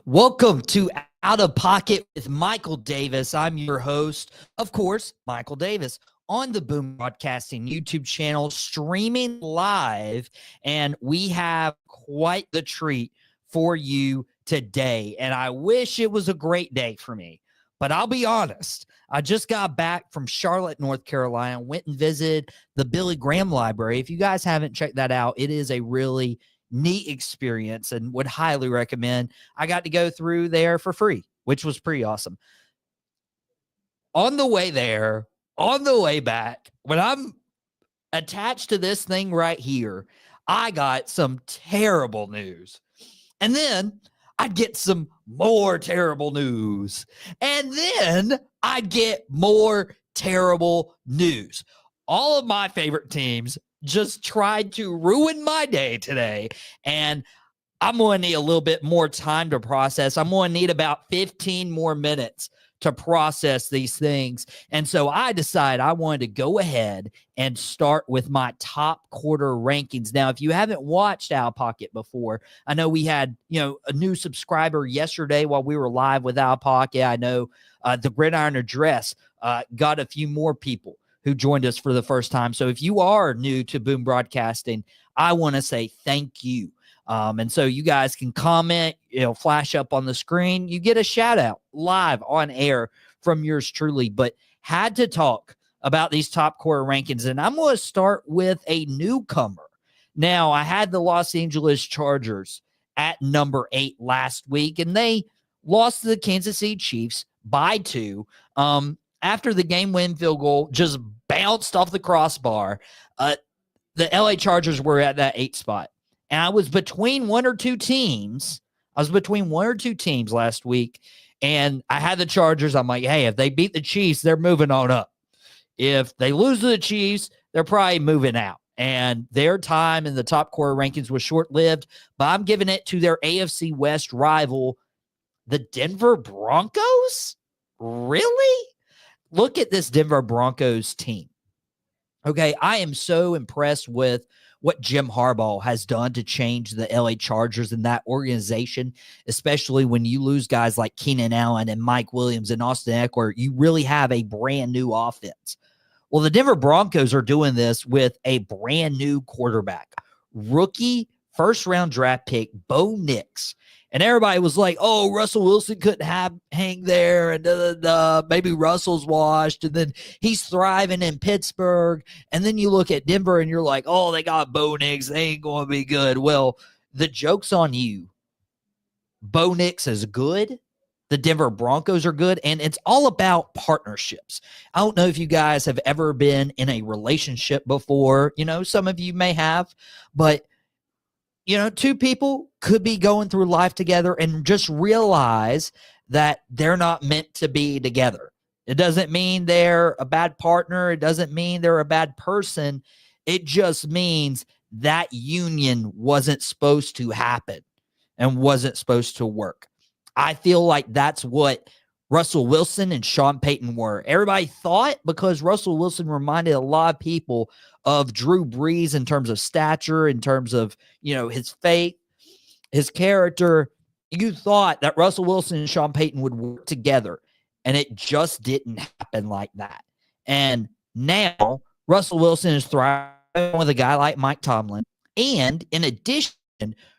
Welcome to Outta Pocket with Michael Davis. I'm your host, of course, Michael Davis, on the Boom Broadcasting YouTube channel, streaming live, and we have quite the treat for you today. And I wish it was a great day for me, but I'll be honest. I just got back from Charlotte, North Carolina, went and visited the Billy Graham Library. If you guys haven't checked that out, it is a really neat experience and would highly recommend. I got to go through there for free, which was pretty awesome. On the way there, on the way back, when I'm attached to this thing right here, I got some terrible news. And then I'd get some more terrible news. And then I'd get more terrible news. All of my favorite teams just tried to ruin my day today. And I'm going to need a little bit more time to process. I'm going to need about 15 more minutes to process these things. And so I decided I wanted to go ahead and start with my top quarter rankings. Now, if you haven't watched Outta Pocket before, I know we had, a new subscriber yesterday while we were live with Outta Pocket. I know the Gridiron Address got a few more people who joined us for the first time. So if you are new to Boom Broadcasting, I want to say thank you. And so you guys can comment, flash up on the screen. You get a shout out live on air from yours truly, but had to talk about these top quarter rankings. And I'm going to start with a newcomer. Now, I had the Los Angeles Chargers at number 8 last week, and they lost to the Kansas City Chiefs by 2. After the game-winning field goal just bounced off the crossbar, the LA Chargers were at that 8 spot. And I was between one or two teams last week, and I had the Chargers. I'm like, hey, if they beat the Chiefs, they're moving on up. If they lose to the Chiefs, they're probably moving out. And their time in the top quarter rankings was short-lived, but I'm giving it to their AFC West rival, the Denver Broncos? Really? Look at this Denver Broncos team. Okay, I am so impressed with what Jim Harbaugh has done to change the LA Chargers and that organization, especially when you lose guys like Keenan Allen and Mike Williams and Austin Eckler. You really have a brand new offense. Well, the Denver Broncos are doing this with a brand new quarterback, rookie first-round draft pick, Bo Nix. And everybody was like, oh, Russell Wilson couldn't hang there, and maybe Russell's washed, and then he's thriving in Pittsburgh. And then you look at Denver, and you're like, oh, they got Bo Nix. They ain't going to be good. Well, the joke's on you. Bo Nix is good. The Denver Broncos are good, and it's all about partnerships. I don't know if you guys have ever been in a relationship before. Some of you may have, but two people could be going through life together and just realize that they're not meant to be together. It doesn't mean they're a bad partner. It doesn't mean they're a bad person. It just means that union wasn't supposed to happen and wasn't supposed to work. I feel like that's what Russell Wilson and Sean Payton were. Everybody thought, because Russell Wilson reminded a lot of people of Drew Brees in terms of stature, in terms of, his faith, his character. You thought that Russell Wilson and Sean Payton would work together, and it just didn't happen like that. And now Russell Wilson is thriving with a guy like Mike Tomlin. And in addition,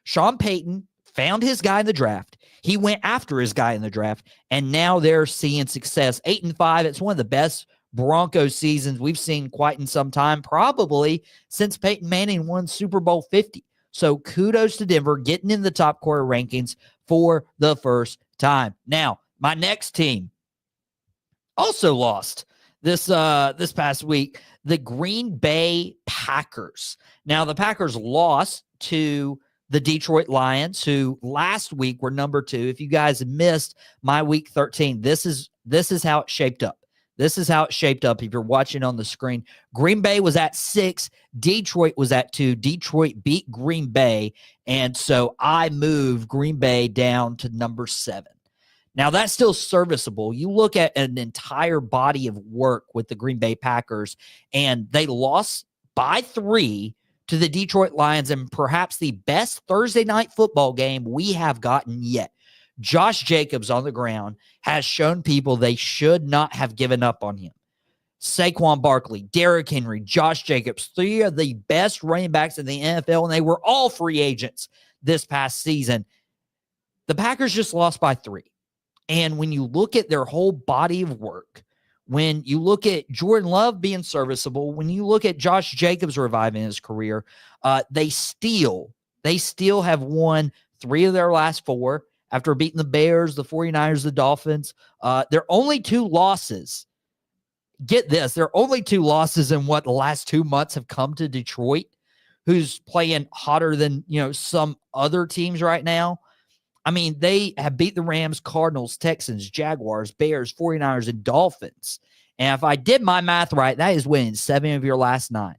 Sean Payton found his guy in the draft. He went after his guy in the draft, and now they're seeing success. 8-5. It's one of the best Broncos seasons we've seen quite in some time, probably since Peyton Manning won Super Bowl 50. So kudos to Denver getting in the top quarter rankings for the first time. Now, my next team also lost this past week, the Green Bay Packers. Now, the Packers lost to the Detroit Lions, who last week were number 2. If you guys missed my week 13, this is how it shaped up. This is how it shaped up if you're watching on the screen. Green Bay was at 6. Detroit was at 2. Detroit beat Green Bay, and so I moved Green Bay down to number 7. Now, that's still serviceable. You look at an entire body of work with the Green Bay Packers, and they lost by 3 to the Detroit Lions in perhaps the best Thursday night football game we have gotten yet. Josh Jacobs on the ground has shown people they should not have given up on him. Saquon Barkley, Derrick Henry, Josh Jacobs, 3 of the best running backs in the NFL, and they were all free agents this past season. The Packers just lost by 3. And when you look at their whole body of work, when you look at Jordan Love being serviceable, when you look at Josh Jacobs reviving his career, they still have won 3 of their last 4 after beating the Bears, the 49ers, the Dolphins. Their only 2 losses. Get this, there are only 2 losses in what the last 2 months have come to Detroit, who's playing hotter than, some other teams right now. I mean, they have beat the Rams, Cardinals, Texans, Jaguars, Bears, 49ers, and Dolphins. And if I did my math right, that is winning 7 of your last 9.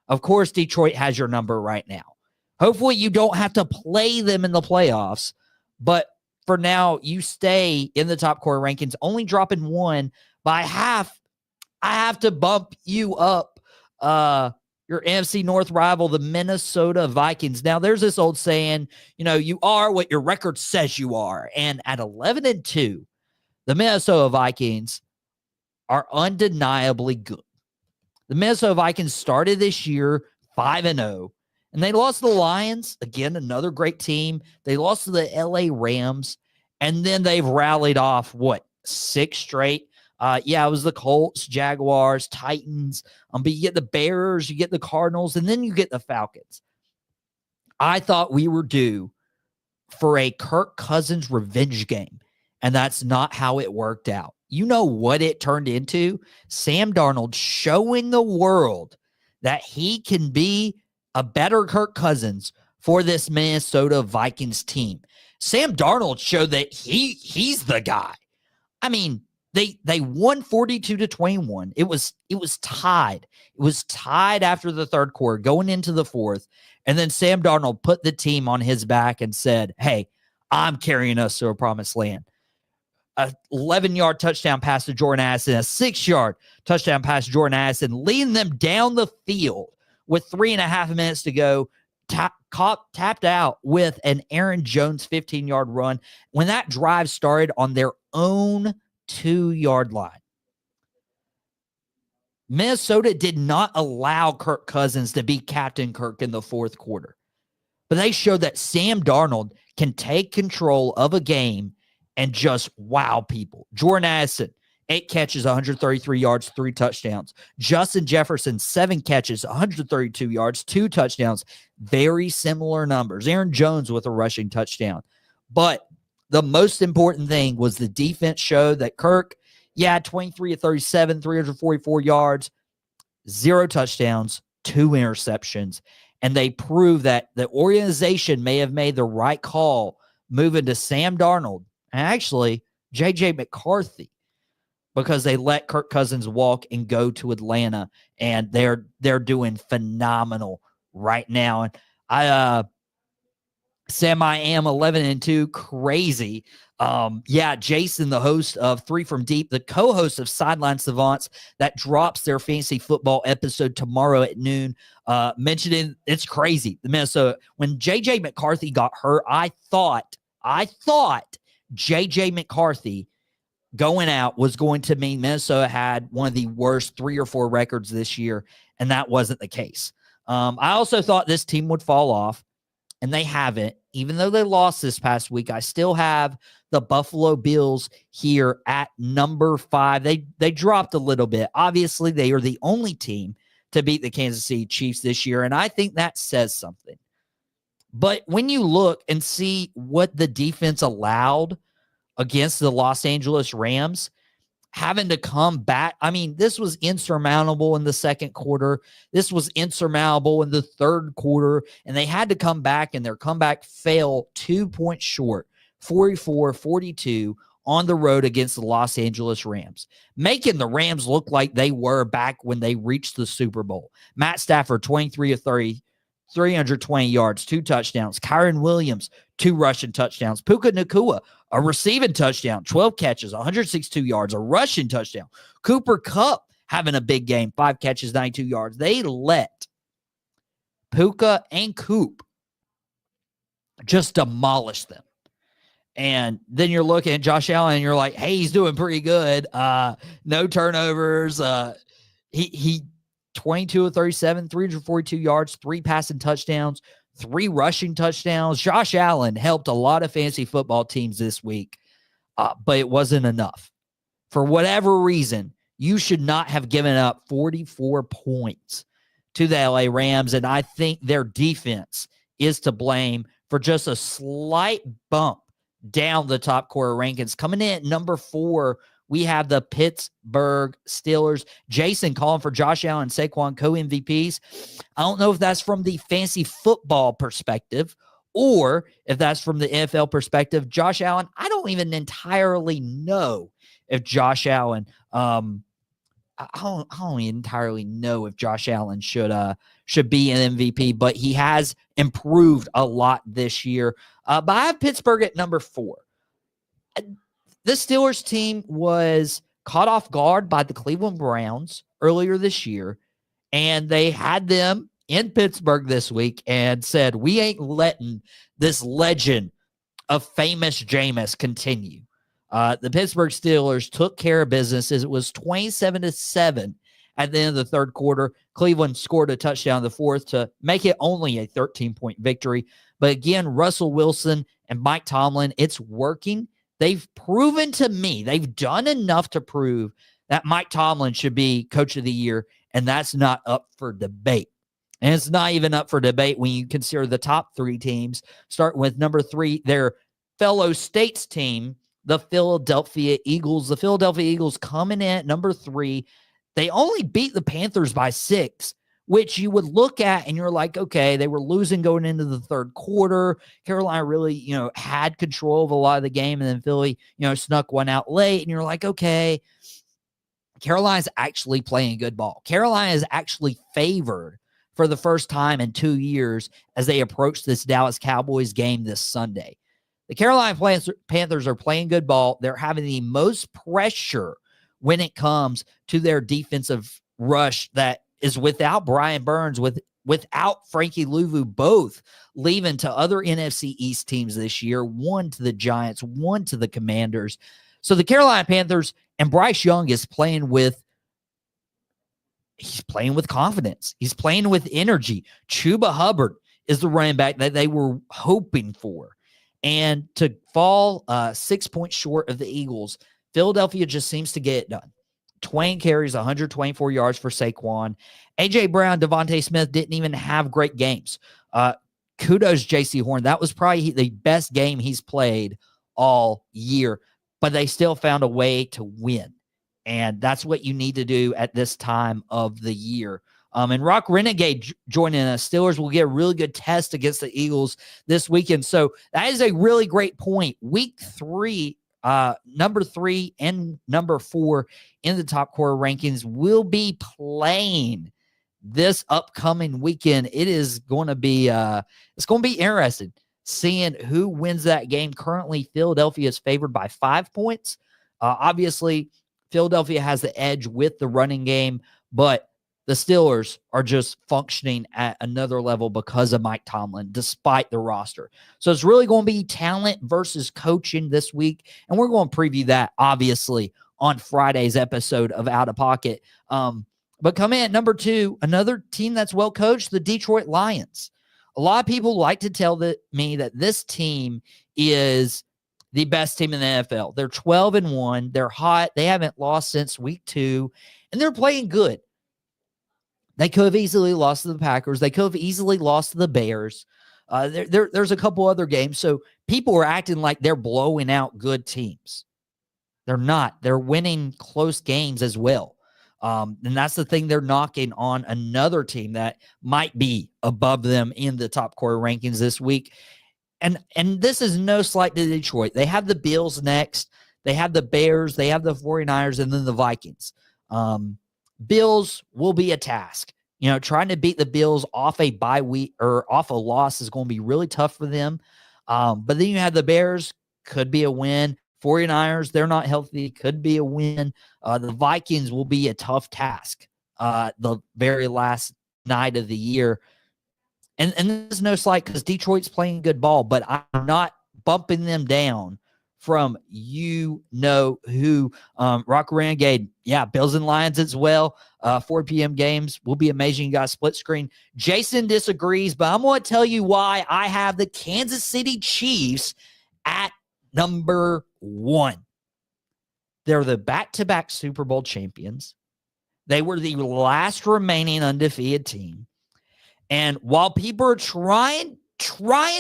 Of course, Detroit has your number right now. Hopefully you don't have to play them in the playoffs, but for now, you stay in the top quarter rankings, only dropping 1 by half. I have to bump you up, your NFC North rival, the Minnesota Vikings. Now, there's this old saying, you are what your record says you are. And at 11-2, the Minnesota Vikings are undeniably good. The Minnesota Vikings started this year 5-0, and they lost to the Lions, again, another great team. They lost to the LA Rams, and then they've rallied off, 6 straight? It was the Colts, Jaguars, Titans, but you get the Bears, you get the Cardinals, and then you get the Falcons. I thought we were due for a Kirk Cousins revenge game, and that's not how it worked out. You know what it turned into? Sam Darnold showing the world that he can be a better Kirk Cousins for this Minnesota Vikings team. Sam Darnold showed that he's the guy. I mean, They won 42-21. It was tied. It was tied after the third quarter, going into the fourth. And then Sam Darnold put the team on his back and said, hey, I'm carrying us to a promised land. A 11-yard touchdown pass to Jordan Addison, a 6-yard touchdown pass to Jordan Addison, leading them down the field with 3.5 minutes to go. Tapped out with an Aaron Jones 15-yard run when that drive started on their own 2-yard line. Minnesota did not allow Kirk Cousins to be Captain Kirk in the fourth quarter, but they showed that Sam Darnold can take control of a game and just wow people. Jordan Addison, 8 catches, 133 yards, 3 touchdowns. Justin Jefferson, 7 catches, 132 yards, 2 touchdowns. Very similar numbers. Aaron Jones with a rushing touchdown. But the most important thing was the defense showed that Kirk, 23 of 37, 344 yards, 0 touchdowns, 2 interceptions. And they proved that the organization may have made the right call moving to Sam Darnold and actually J.J. McCarthy, because they let Kirk Cousins walk and go to Atlanta, and they're doing phenomenal right now. And Sam, I am 11-2, crazy. Jason, the host of 3 from Deep, the co-host of Sideline Savants, that drops their fantasy football episode tomorrow at noon, mentioning it's crazy. The Minnesota, when J.J. McCarthy got hurt, I thought J.J. McCarthy going out was going to mean Minnesota had one of the worst 3 or 4 records this year, and that wasn't the case. I also thought this team would fall off, and they haven't. Even though they lost this past week, I still have the Buffalo Bills here at number 5. They dropped a little bit. Obviously, they are the only team to beat the Kansas City Chiefs this year, and I think that says something. But when you look and see what the defense allowed against the Los Angeles Rams, having to come back. I mean, this was insurmountable in the second quarter. This was insurmountable in the third quarter, and they had to come back, and their comeback fell 2 points short, 44-42 on the road against the Los Angeles Rams, making the Rams look like they were back when they reached the Super Bowl. Matt Stafford, 23 of 30, 320 yards, 2 touchdowns. Kyron Williams, 2 rushing touchdowns. Puka Nacua, a receiving touchdown, 12 catches, 162 yards, a rushing touchdown. Cooper Kupp having a big game, 5 catches, 92 yards. They let Puka and Coop just demolish them. And then you're looking at Josh Allen and you're like, hey, he's doing pretty good. No turnovers. He 22 of 37, 342 yards, 3 passing touchdowns, 3 rushing touchdowns. Josh Allen helped a lot of fantasy football teams this week, but it wasn't enough. For whatever reason, you should not have given up 44 points to the LA Rams, and I think their defense is to blame for just a slight bump down the top quarter rankings. Coming in at number 4, we have the Pittsburgh Steelers. Jason calling for Josh Allen and Saquon co-MVPs. I don't know if that's from the fantasy football perspective or if that's from the NFL perspective. Josh Allen, I don't even entirely know if Josh Allen, I don't entirely know if Josh Allen should be an MVP, but he has improved a lot this year. But I have Pittsburgh at number 4. The Steelers team was caught off guard by the Cleveland Browns earlier this year, and they had them in Pittsburgh this week and said, we ain't letting this legend of famous Jameis continue. The Pittsburgh Steelers took care of business as it was 27-7 at the end of the third quarter. Cleveland scored a touchdown in the fourth to make it only a 13-point victory. But again, Russell Wilson and Mike Tomlin, it's working. They've proven to me, they've done enough to prove that Mike Tomlin should be coach of the year, and that's not up for debate. And it's not even up for debate when you consider the top 3 teams, starting with number 3, their fellow states team, the Philadelphia Eagles. The Philadelphia Eagles coming in at number 3. They only beat the Panthers by 6, which you would look at and you're like, okay, they were losing going into the third quarter. Carolina really, had control of a lot of the game, and then Philly, snuck one out late, and you're like, okay, Carolina's actually playing good ball. Carolina is actually favored for the first time in 2 years as they approach this Dallas Cowboys game this Sunday. The Carolina Panthers are playing good ball. They're having the most pressure when it comes to their defensive rush that is without Brian Burns, without Frankie Louvu, both leaving to other NFC East teams this year, one to the Giants, one to the Commanders. So the Carolina Panthers, and Bryce Young is playing with confidence. He's playing with energy. Chuba Hubbard is the running back that they were hoping for. And to fall 6 points short of the Eagles, Philadelphia just seems to get it done. 20 carries, 124 yards for Saquon. A.J. Brown, Devontae Smith didn't even have great games. Kudos J.C. Horn. That was probably the best game he's played all year, but they still found a way to win. And that's what you need to do at this time of the year. And Rock Renegade joining us. Steelers will get a really good test against the Eagles this weekend. So that is a really great point. Week 3, number 3 and number 4 in the top quarter rankings will be playing this upcoming weekend. It is going to be it's going to be interesting seeing who wins that game. Currently, Philadelphia is favored by 5 points. Obviously, Philadelphia has the edge with the running game, but the Steelers are just functioning at another level because of Mike Tomlin, despite the roster. So it's really going to be talent versus coaching this week, and we're going to preview that, obviously, on Friday's episode of Outta Pocket. But come in at number 2, another team that's well coached, the Detroit Lions. A lot of people like to tell me that this team is the best team in the NFL. They're 12-1. They're hot. They haven't lost since week 2, and they're playing good. They could have easily lost to the Packers. They could have easily lost to the Bears. There's a couple other games. So people are acting like they're blowing out good teams. They're not. They're winning close games as well. And that's the thing they're knocking on another team that might be above them in the top quarter rankings this week. And this is no slight to Detroit. They have the Bills next. They have the Bears. They have the 49ers and then the Vikings. Bills will be a task. Trying to beat the Bills off a bye week or off a loss is going to be really tough for them. But then you have the Bears, could be a win. 49ers, they're not healthy, could be a win. The Vikings will be a tough task the very last night of the year. And there's no slight because Detroit's playing good ball, but I'm not bumping them down from you-know-who. Rock Renegade, yeah, Bills and Lions as well. 4 p.m. games will be amazing. You got split screen. Jason disagrees, but I'm going to tell you why I have the Kansas City Chiefs at number 1. They're the back-to-back Super Bowl champions. They were the last remaining undefeated team. And while people are trying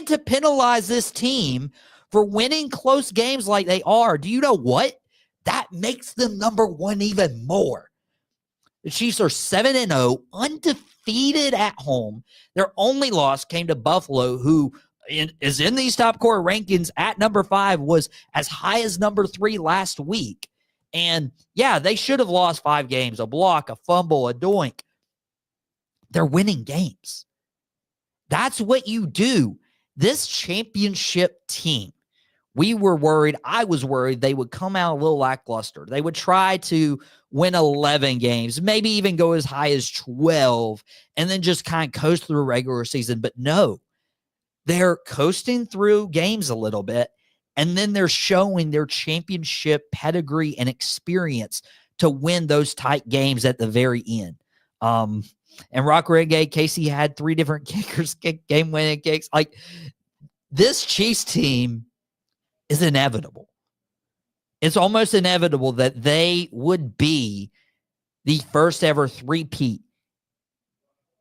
to penalize this team for winning close games like they are, do you know what? That makes them number 1 even more. The Chiefs are 7-0, undefeated at home. Their only loss came to Buffalo, who is in these top core rankings at number 5, was as high as number 3 last week. And yeah, they should have lost 5 games, a block, a fumble, a doink. They're winning games. That's what you do. This championship team, I was worried they would come out a little lackluster. They would try to win 11 games, maybe even go as high as 12, and then just kind of coast through regular season. But no, they're coasting through games a little bit, and then they're showing their championship pedigree and experience to win those tight games at the very end. And Rock Renegade, Casey had 3 different kickers kick game-winning kicks. Like, this Chiefs team is inevitable. It's almost inevitable that they would be the first ever 3-peat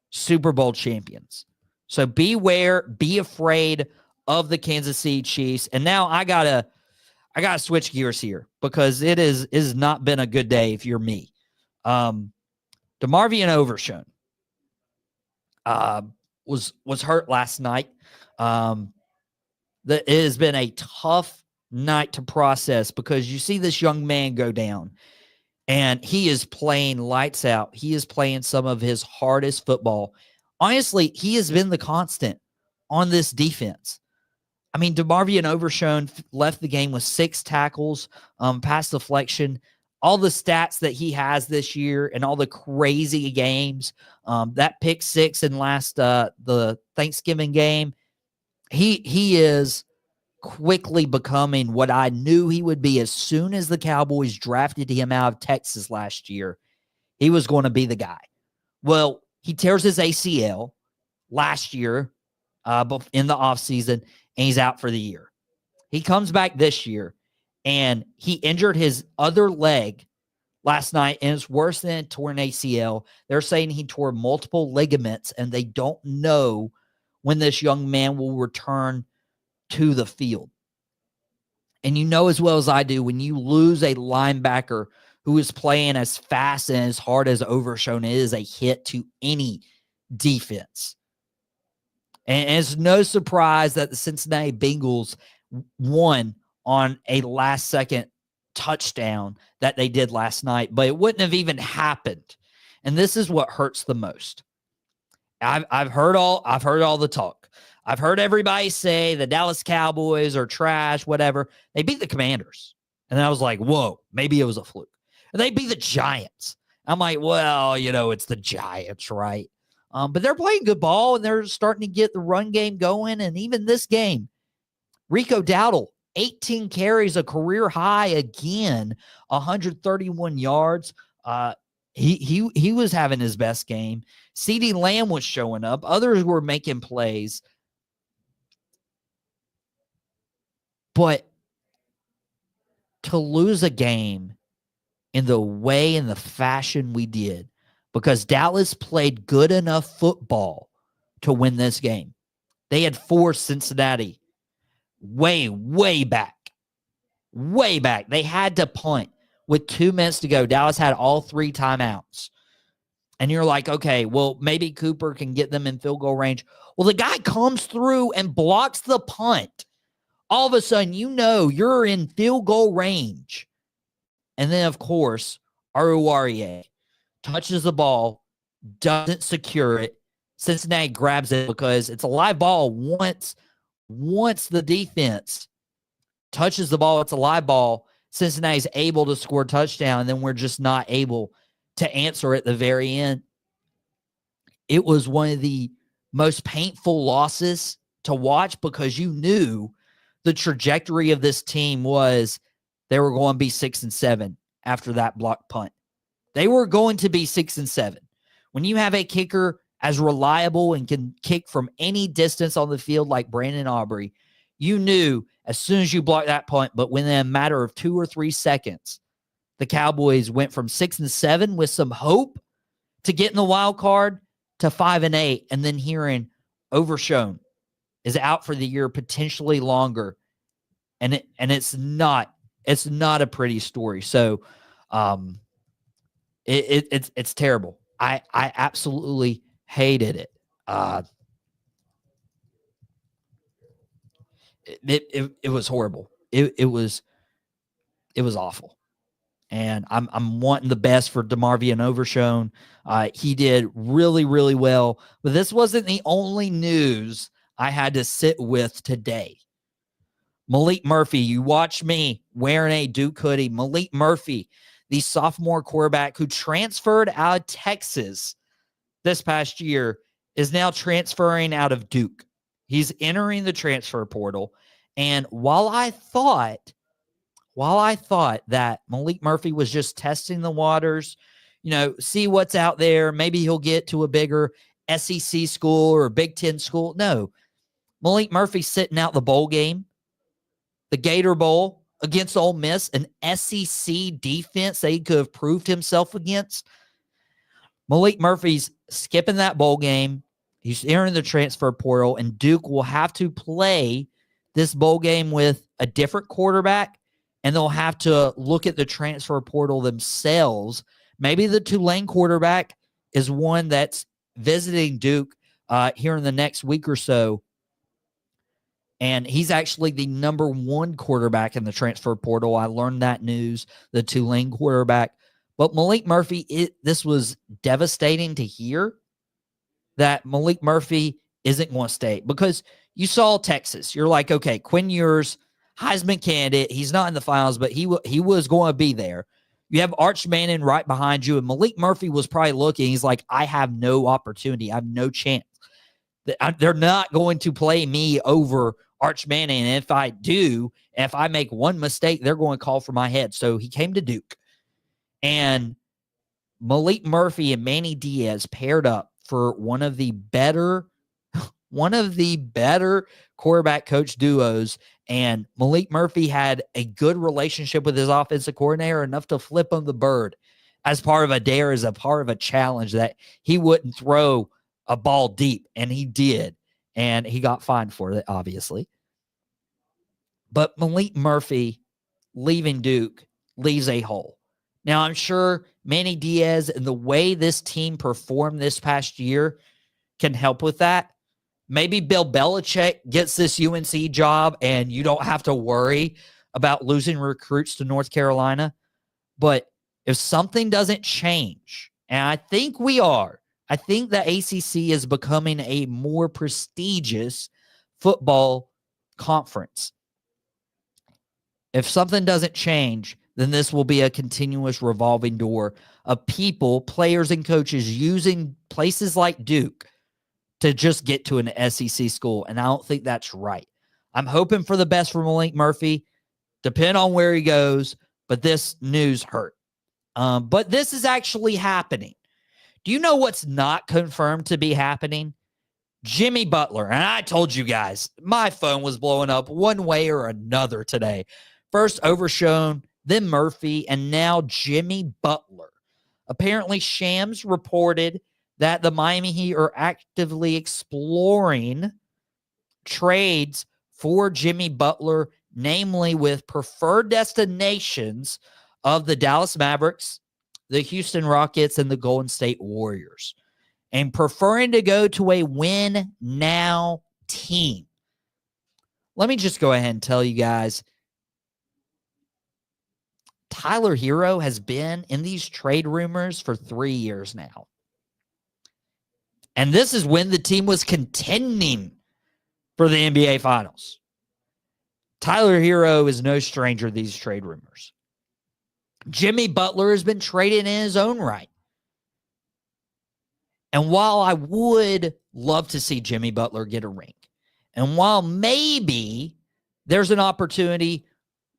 Super Bowl champions. So beware, be afraid of the Kansas City Chiefs. And now I gotta switch gears here because it is not been a good day if you're me. DeMarvion Overshown was hurt last night. It has been a tough night to process because you see this young man go down and he is playing lights out. He is playing some of his hardest football. Honestly, he has been the constant on this defense. I mean, DeMarvion Overshown left the game with 6 tackles, pass deflection, all the stats that he has this year and all the crazy games. That pick 6 in the Thanksgiving game. He is quickly becoming what I knew he would be as soon as the Cowboys drafted him out of Texas last year. He was going to be the guy. Well, he tears his ACL last year in the offseason, and he's out for the year. He comes back this year, and he injured his other leg last night, and it's worse than a torn ACL. They're saying he tore multiple ligaments, and they don't know when this young man will return to the field. And you know as well as I do, when you lose a linebacker who is playing as fast and as hard as Overshown, it is a hit to any defense. And it's no surprise that the Cincinnati Bengals won on a last-second touchdown that they did last night, but it wouldn't have even happened. And this is what hurts the most. I've heard all the talk. I've heard everybody say the Dallas Cowboys are trash, whatever. They beat the Commanders. And I was like, whoa, maybe it was a fluke. And they beat the Giants. I'm like, well, it's the Giants, right? But they're playing good ball, and they're starting to get the run game going. And even this game, Rico Dowdle, 18 carries, a career high again, 131 yards. He was having his best game. CeeDee Lamb was showing up. Others were making plays. But to lose a game in the way and the fashion we did, because Dallas played good enough football to win this game. They had forced Cincinnati way back. Way back. They had to punt with 2 minutes to go. Dallas had all 3 timeouts. And you're like, okay, well, maybe Cooper can get them in field goal range. Well, the guy comes through and blocks the punt. All of a sudden, you're in field goal range. And then, of course, Aruarie touches the ball, doesn't secure it. Cincinnati grabs it because it's a live ball. Once the defense touches the ball, it's a live ball. Cincinnati's able to score a touchdown, and then we're just not able to answer at the very end. It was one of the most painful losses to watch because you knew the trajectory of this team was they were going to be 6-7 after that block punt. They were going to be 6-7. When you have a kicker as reliable and can kick from any distance on the field like Brandon Aubrey, you knew as soon as you blocked that punt, but within a matter of 2 or 3 seconds, the Cowboys went from 6-7 with some hope to getting the wild card to 5-8, and then hearing Overshown is out for the year, potentially longer, and it's not a pretty story. So, it's terrible. I absolutely hated it. It was horrible. It was awful. And I'm wanting the best for DeMarvion Overshown. He did really, really well. But this wasn't the only news I had to sit with today. Maalik Murphy, you watch me wearing a Duke hoodie. Maalik Murphy, the sophomore quarterback who transferred out of Texas this past year, is now transferring out of Duke. He's entering the transfer portal. And while I thought that Maalik Murphy was just testing the waters, see what's out there, maybe he'll get to a bigger SEC school or a Big Ten school. No, Maalik Murphy sitting out the bowl game, the Gator Bowl against Ole Miss, an SEC defense that he could have proved himself against. Maalik Murphy's skipping that bowl game. He's entering the transfer portal, and Duke will have to play this bowl game with a different quarterback, and they'll have to look at the transfer portal themselves. Maybe the Tulane quarterback is one that's visiting Duke here in the next week or so. And he's actually the number 1 quarterback in the transfer portal. I learned that news, the Tulane quarterback. But Maalik Murphy, this was devastating to hear that Maalik Murphy isn't going to stay, because you saw Texas. You're like, okay, Quinn Ewers, Heisman candidate. He's not in the finals, but he was going to be there. You have Arch Manning right behind you, and Maalik Murphy was probably looking. He's like, I have no opportunity. I have no chance. They're not going to play me over Arch Manning, and if I do, if I make one mistake, they're going to call for my head. So he came to Duke, and Maalik Murphy and Manny Diaz paired up for one of the better quarterback coach duos. And Maalik Murphy had a good relationship with his offensive coordinator, enough to flip him the bird as part of a dare, as a part of a challenge, that he wouldn't throw a ball deep. And he did. And he got fined for it, obviously. But Maalik Murphy leaving Duke leaves a hole. Now, I'm sure Manny Diaz and the way this team performed this past year can help with that. Maybe Bill Belichick gets this UNC job and you don't have to worry about losing recruits to North Carolina. But if something doesn't change, and I think we are, I think the ACC is becoming a more prestigious football conference. If something doesn't change, then this will be a continuous revolving door of people, players, and coaches using places like Duke to just get to an SEC school. And I don't think that's right. I'm hoping for the best for Maalik Murphy. Depend on where he goes, but this news hurt. But this is actually happening. Do you know what's not confirmed to be happening? Jimmy Butler. And I told you guys, my phone was blowing up one way or another today. First Overshown, then Murphy, and now Jimmy Butler. Apparently, Shams reported that the Miami Heat are actively exploring trades for Jimmy Butler, namely with preferred destinations of the Dallas Mavericks, the Houston Rockets, and the Golden State Warriors, and preferring to go to a win-now team. Let me just go ahead and tell you guys, Tyler Hero has been in these trade rumors for 3 years now. And this is when the team was contending for the NBA Finals. Tyler Hero is no stranger to these trade rumors. Jimmy Butler has been traded in his own right. And while I would love to see Jimmy Butler get a ring, and while maybe there's an opportunity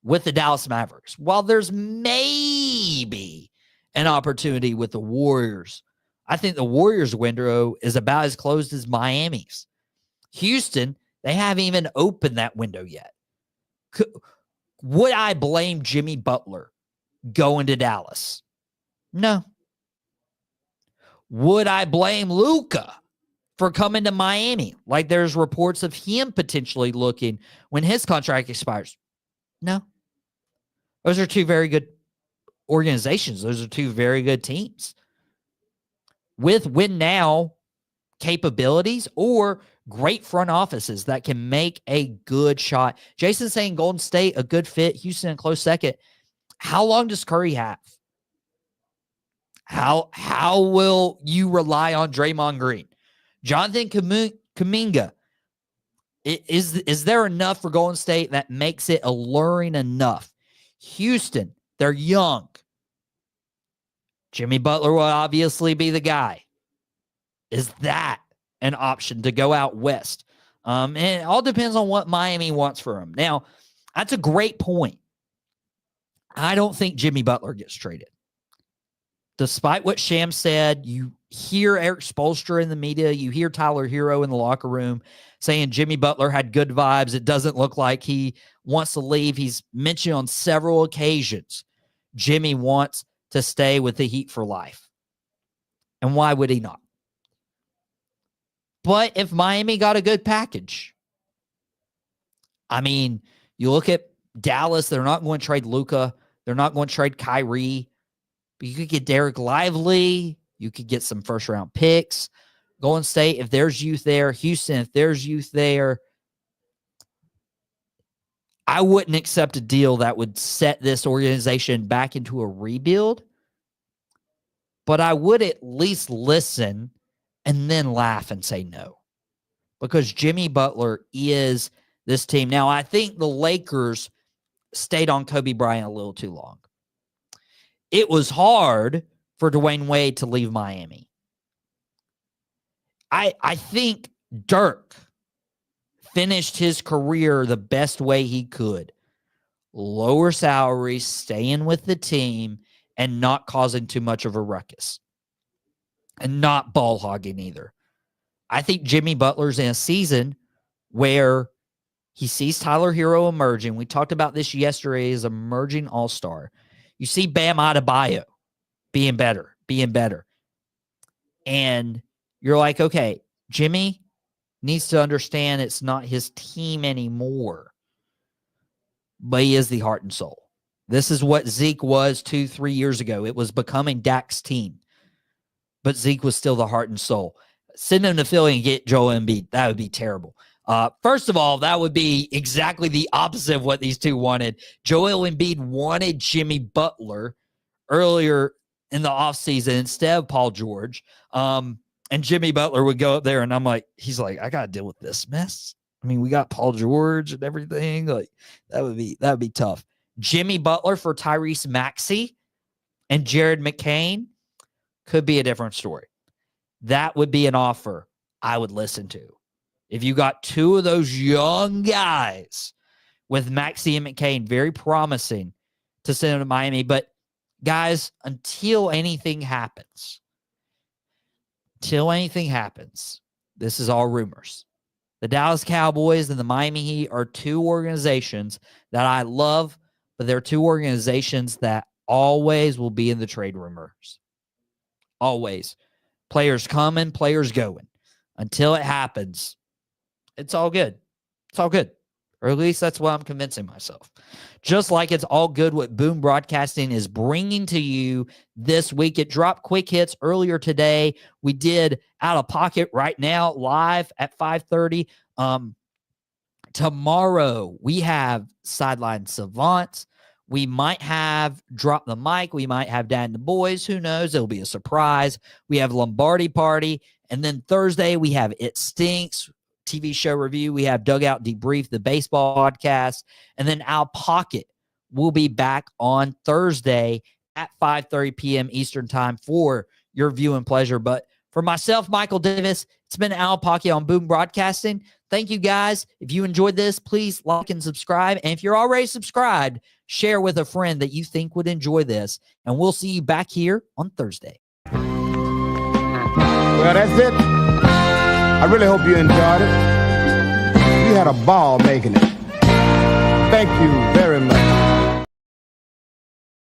with the Dallas Mavericks. While there's maybe an opportunity with the Warriors, I think the Warriors window is about as closed as Miami's. Houston, they haven't even opened that window yet. Would I blame Jimmy Butler going to Dallas? No. Would I blame Luka for coming to Miami? Like there's reports of him potentially looking when his contract expires. No. Those are two very good organizations. Those are two very good teams with win now capabilities or great front offices that can make a good shot. Jason saying Golden State, a good fit. Houston in close second. How long does Curry have? How will you rely on Draymond Green? Jonathan Kuminga, is there enough for Golden State that makes it alluring enough? Houston, they're young. Jimmy Butler will obviously be the guy. Is that an option to go out west? And it all depends on what Miami wants for him. Now, that's a great point. I don't think Jimmy Butler gets traded. Despite what Sham said, you hear Eric Spoelstra in the media, you hear Tyler Hero in the locker room saying Jimmy Butler had good vibes. It doesn't look like he wants to leave. He's mentioned on several occasions Jimmy wants to stay with the Heat for life. And why would he not? But if Miami got a good package, I mean, you look at Dallas, they're not going to trade Luka. They're not going to trade Kyrie. But you could get Derek Lively. You could get some first-round picks. Golden State, if there's youth there. Houston, if there's youth there. I wouldn't accept a deal that would set this organization back into a rebuild. But I would at least listen and then laugh and say no. Because Jimmy Butler is this team. Now, I think the Lakers stayed on Kobe Bryant a little too long. It was hard for Dwayne Wade to leave Miami. I think Dirk finished his career the best way he could. Lower salaries, staying with the team, and not causing too much of a ruckus. And not ball hogging either. I think Jimmy Butler's in a season where he sees Tyler Hero emerging. We talked about this yesterday as emerging all-star. You see Bam Adebayo being better. And you're like, okay, Jimmy needs to understand it's not his team anymore. But he is the heart and soul. This is what Zeke was 2-3 years ago. It was becoming Dak's team. But Zeke was still the heart and soul. Send him to Philly and get Joel Embiid. That would be terrible. First of all, that would be exactly the opposite of what these two wanted. Joel Embiid wanted Jimmy Butler earlier in the offseason instead of Paul George. And Jimmy Butler would go up there, and he's like, I got to deal with this mess. I mean, we got Paul George and everything. Like that would be tough. Jimmy Butler for Tyrese Maxey and Jared McCain could be a different story. That would be an offer I would listen to. If you got two of those young guys with Maxey and McCain, very promising to send them to Miami. But guys, until anything happens, this is all rumors. The Dallas Cowboys and the Miami Heat are two organizations that I love, but they're two organizations that always will be in the trade rumors. Always. Players coming, players going. Until it happens, it's all good. It's all good. Or at least that's what I'm convincing myself. Just like it's all good what Boom Broadcasting is bringing to you this week. It dropped quick hits earlier today. We did Outta Pocket right now live at 5:30. Tomorrow we have Sideline Savants. We might have Drop the Mic. We might have Dad and the Boys. Who knows? It'll be a surprise. We have Lombardi Party. And then Thursday, we have It Stinks TV show review. We have Dugout Debrief, the baseball podcast. And then Outta Pocket will be back on Thursday at 5:30 p.m. Eastern time for your viewing pleasure. But for myself, Michael Davis, It's been Outta Pocket on Boom Broadcasting. Thank you, guys. If you enjoyed this, please like and subscribe. And if you're already subscribed, share with a friend that you think would enjoy this. And we'll see you back here on Thursday. Well, that's it. I really hope you enjoyed it. We had a ball making it. Thank you very much.